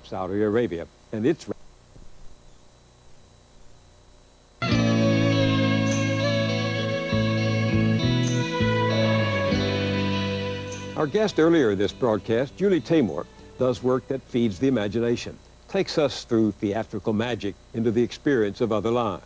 Saudi Arabia, and its Our guest earlier in this broadcast, Julie Taymor, does work that feeds the imagination, takes us through theatrical magic into the experience of other lives.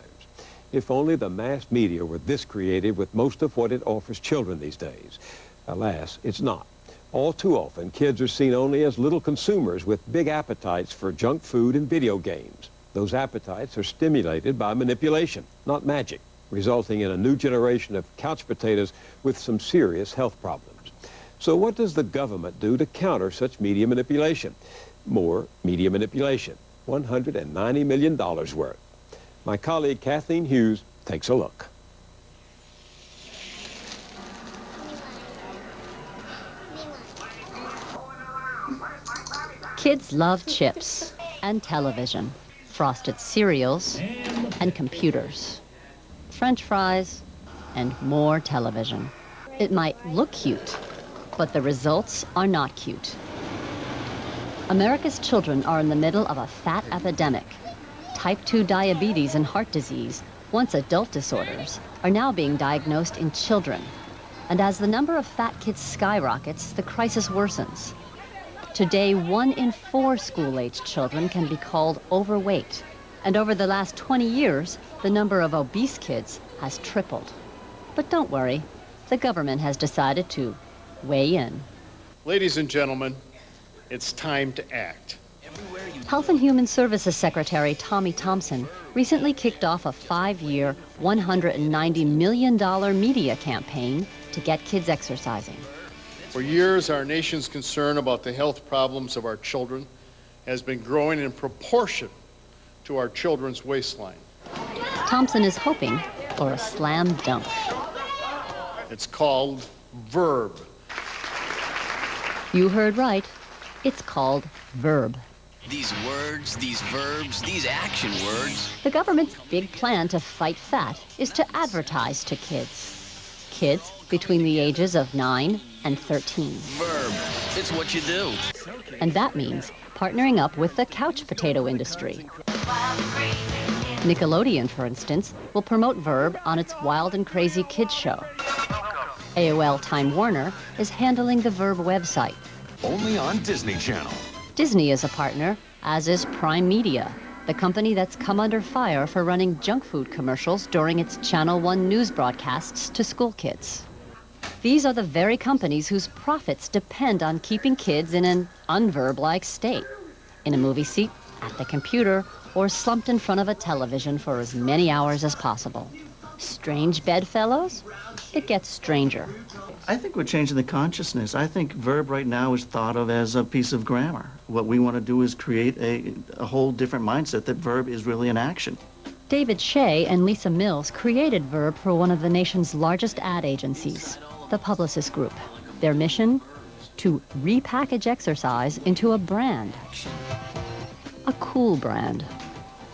If only the mass media were this creative with most of what it offers children these days. Alas, it's not. All too often, kids are seen only as little consumers with big appetites for junk food and video games. Those appetites are stimulated by manipulation, not magic, resulting in a new generation of couch potatoes with some serious health problems. So what does the government do to counter such media manipulation? More media manipulation, $190 million worth. My colleague Kathleen Hughes takes a look. Kids love chips and television, frosted cereals and computers, French fries and more television. It might look cute, but the results are not cute. America's children are in the middle of a fat epidemic. Type 2 diabetes and heart disease, once adult disorders, are now being diagnosed in children. And as the number of fat kids skyrockets, the crisis worsens. Today, 1 in 4 school-aged children can be called overweight. And over the last 20 years, the number of obese kids has tripled. But don't worry, the government has decided to weigh in. Ladies and gentlemen, it's time to act. Health and Human Services Secretary Tommy Thompson recently kicked off a 5-year, $190 million media campaign to get kids exercising. For years, our nation's concern about the health problems of our children has been growing in proportion to our children's waistline. Thompson is hoping for a slam dunk. It's called VERB. You heard right. It's called VERB. These words, these verbs, these action words. The government's big plan to fight fat is to advertise to kids. Kids between the ages of 9 and 13. Verb. It's what you do. And that means partnering up with the couch potato industry. Nickelodeon, for instance, will promote VERB on its Wild and Crazy Kids show. AOL Time Warner is handling the VERB website. Only on Disney Channel. Disney is a partner, as is Prime Media, the company that's come under fire for running junk food commercials during its Channel One news broadcasts to school kids. These are the very companies whose profits depend on keeping kids in an unverb-like state, in a movie seat, at the computer, or slumped in front of a television for as many hours as possible. Strange bedfellows? It gets stranger. I think we're changing the consciousness. I think verb right now is thought of as a piece of grammar. What we want to do is create a whole different mindset that verb is really an action. David Shea and Lisa Mills created VERB for one of the nation's largest ad agencies, the Publicis Group. Their mission? To repackage exercise into a brand. A cool brand.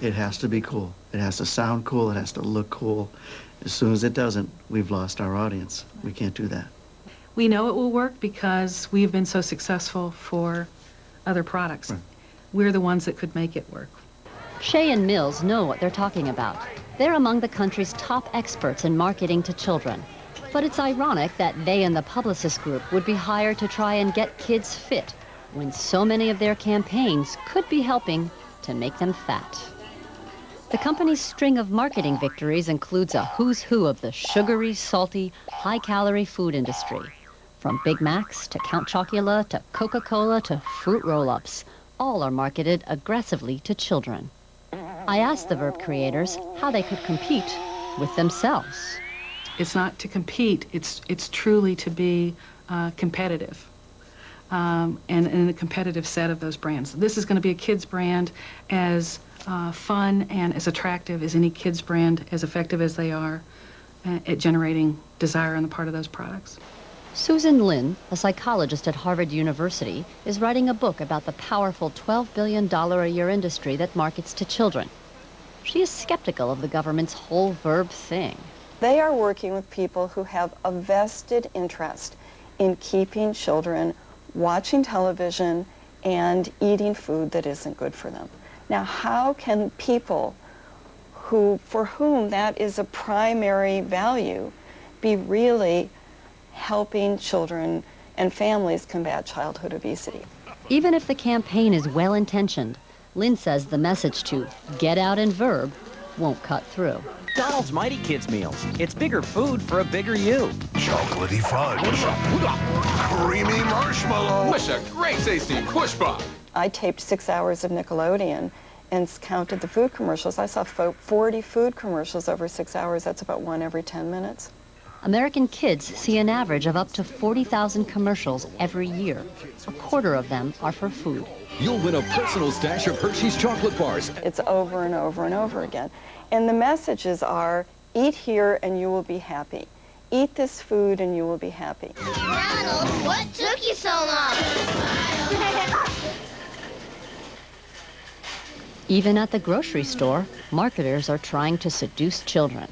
It has to be cool. It has to sound cool. It has to look cool. As soon as it doesn't, we've lost our audience. We can't do that. We know it will work because we've been so successful for other products. Right. We're the ones that could make it work. Shea and Mills know what they're talking about. They're among the country's top experts in marketing to children. But it's ironic that they and the Publicis Group would be hired to try and get kids fit when so many of their campaigns could be helping to make them fat. The company's string of marketing victories includes a who's who of the sugary, salty, high-calorie food industry. From Big Macs to Count Chocula to Coca-Cola to fruit roll-ups, all are marketed aggressively to children. I asked the VERB creators how they could compete with themselves. It's not to compete, it's truly to be competitive. And in a competitive set of those brands. This is going to be a kids brand as fun and as attractive as any kids brand, as effective as they are at generating desire on the part of those products. Susan Lin, a psychologist at Harvard University, is writing a book about the powerful $12 billion a year industry that markets to children. She is skeptical of the government's whole VERB thing. They are working with people who have a vested interest in keeping children watching television and eating food that isn't good for them. Now, how can people for whom that is a primary value be really helping children and families combat childhood obesity? Even if the campaign is well-intentioned, Lynn says the message to get out and verb won't cut through. McDonald's Mighty Kids meals. It's bigger food for a bigger you. Chocolatey fudge. Creamy marshmallow. Wish a great tasting push pop. I taped 6 hours of Nickelodeon and counted the food commercials. I saw 40 food commercials over 6 hours. That's about one every 10 minutes. American kids see an average of up to 40,000 commercials every year. A quarter of them are for food. You'll win a personal stash of Hershey's chocolate bars. It's over and over and over again. And the messages are, eat here and you will be happy. Eat this food and you will be happy. Ronald, what took you so long? Even at the grocery store, marketers are trying to seduce children.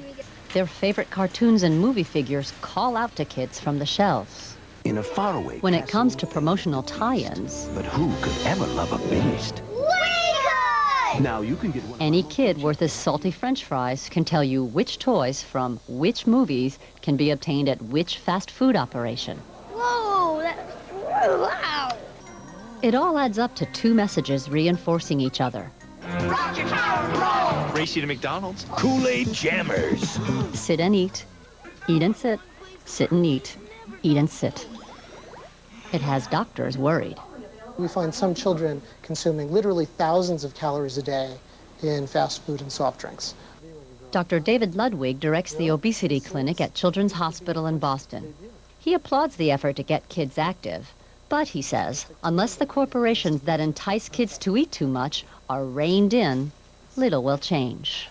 Their favorite cartoons and movie figures call out to kids from the shelves. In a faraway When it comes to promotional tie-ins, but who could ever love a beast? Now you can get one. any kid worth his salty French fries can tell you which toys from which movies can be obtained at which fast food operation. Whoa, that's wow. It all adds up to two messages reinforcing each other. Race you to McDonald's. Kool-Aid Jammers. Sit and eat and sit and eat and sit. It has doctors worried. We find some children consuming literally thousands of calories a day in fast food and soft drinks. Dr. David Ludwig directs the obesity clinic at Children's Hospital in Boston. He applauds the effort to get kids active, but he says, unless the corporations that entice kids to eat too much are reined in, little will change.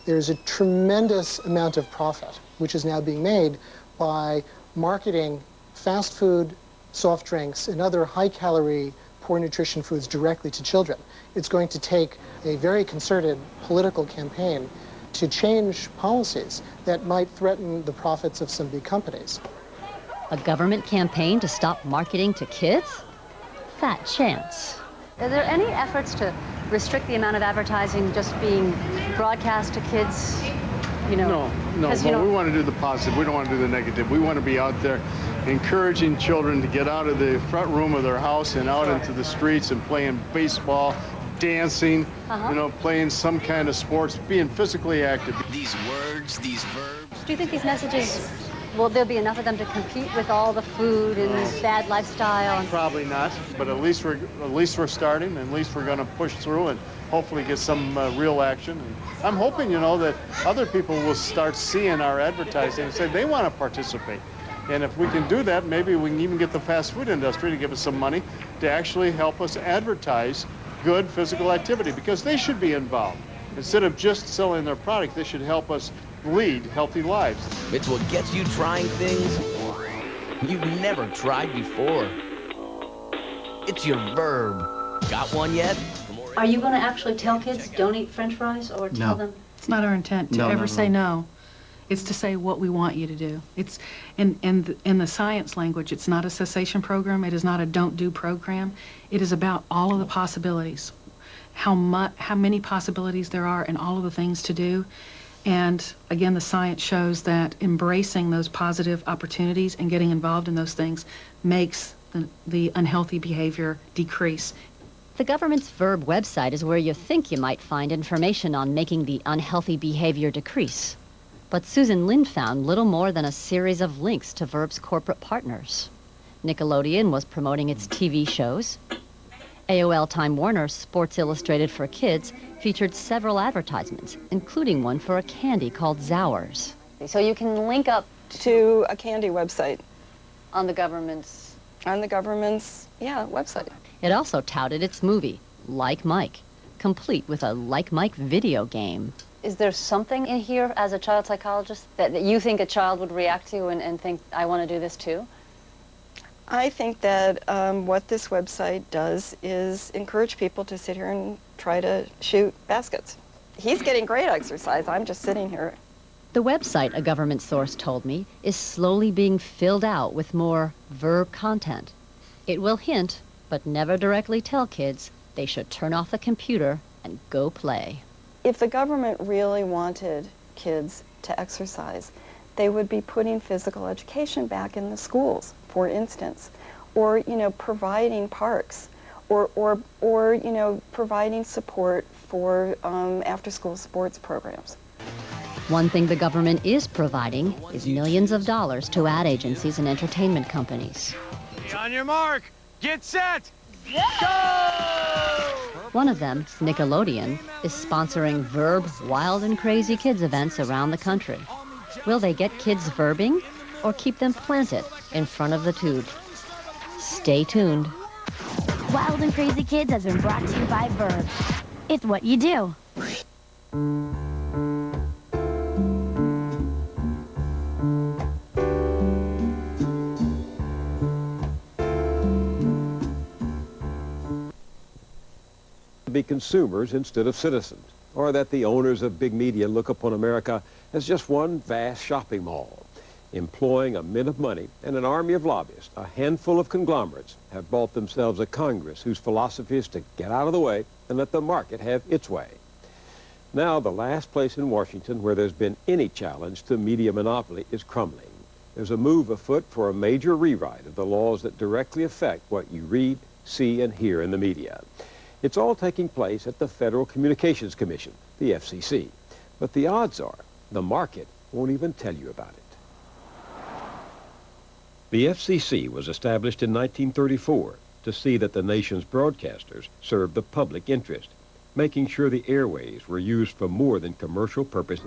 There's a tremendous amount of profit, which is now being made by marketing fast food, soft drinks, and other high-calorie, poor nutrition foods directly to children. It's going to take a very concerted political campaign to change policies that might threaten the profits of some big companies. A government campaign to stop marketing to kids? Fat chance. Are there any efforts to restrict the amount of advertising just being broadcast to kids? No, but we want to do the positive. We don't want to do the negative. We want to be out there encouraging children to get out of the front room of their house and out into the streets and playing baseball, dancing, playing some kind of sports, being physically active. These words, these verbs. Do you think these messages, will there be enough of them to compete with all the food and bad lifestyle? Probably not, but at least we're starting, and at least we're going to push through and hopefully get some real action. And I'm hoping, that other people will start seeing our advertising and say they want to participate. And if we can do that, maybe we can even get the fast food industry to give us some money to actually help us advertise good physical activity, because they should be involved. Instead of just selling their product, they should help us lead healthy lives. It's what gets you trying things you've never tried before. It's your verb. Got one yet? Are you going to actually tell kids don't eat French fries, or tell them? It's not our intent to ever say no. It's to say what we want you to do. It's in the science language, it's not a cessation program. It is not a don't do program. It is about all of the possibilities, how many possibilities there are, and all of the things to do. And again, the science shows that embracing those positive opportunities and getting involved in those things makes the unhealthy behavior decrease. The government's Verb website is where you think you might find information on making the unhealthy behavior decrease. But Susan Lynn found little more than a series of links to Verb's corporate partners. Nickelodeon was promoting its TV shows. AOL Time Warner's Sports Illustrated for Kids featured several advertisements, including one for a candy called Zowers. So you can link up to a candy website. On the government's website. It also touted its movie, Like Mike, complete with a Like Mike video game. Is there something in here as a child psychologist that you think a child would react to and think, I want to do this too? I think that what this website does is encourage people to sit here and try to shoot baskets. He's getting great exercise. I'm just sitting here. The website, a government source told me, is slowly being filled out with more Verb content. It will hint, but but never directly tell kids they should turn off the computer and go play. If the government really wanted kids to exercise, they would be putting physical education back in the schools, for instance, or, you know, providing parks, or you know, providing support for after-school sports programs. One thing the government is providing is millions of dollars to ad agencies and entertainment companies. On your mark, get set, go! One of them, Nickelodeon, is sponsoring Verb Wild and Crazy Kids events around the country. Will they get kids verbing or keep them planted in front of the tube? Stay tuned. Wild and Crazy Kids has been brought to you by Verb. It's what you do. Be consumers instead of citizens, or that the owners of big media look upon America as just one vast shopping mall. Employing a mint of money and an army of lobbyists, a handful of conglomerates have bought themselves a Congress whose philosophy is to get out of the way and let the market have its way. Now, the last place in Washington where there's been any challenge to media monopoly is crumbling. There's a move afoot for a major rewrite of the laws that directly affect what you read, see, and hear in the media. It's all taking place at the Federal Communications Commission, the FCC. But the odds are the market won't even tell you about it. The FCC was established in 1934 to see that the nation's broadcasters served the public interest, making sure the airways were used for more than commercial purposes.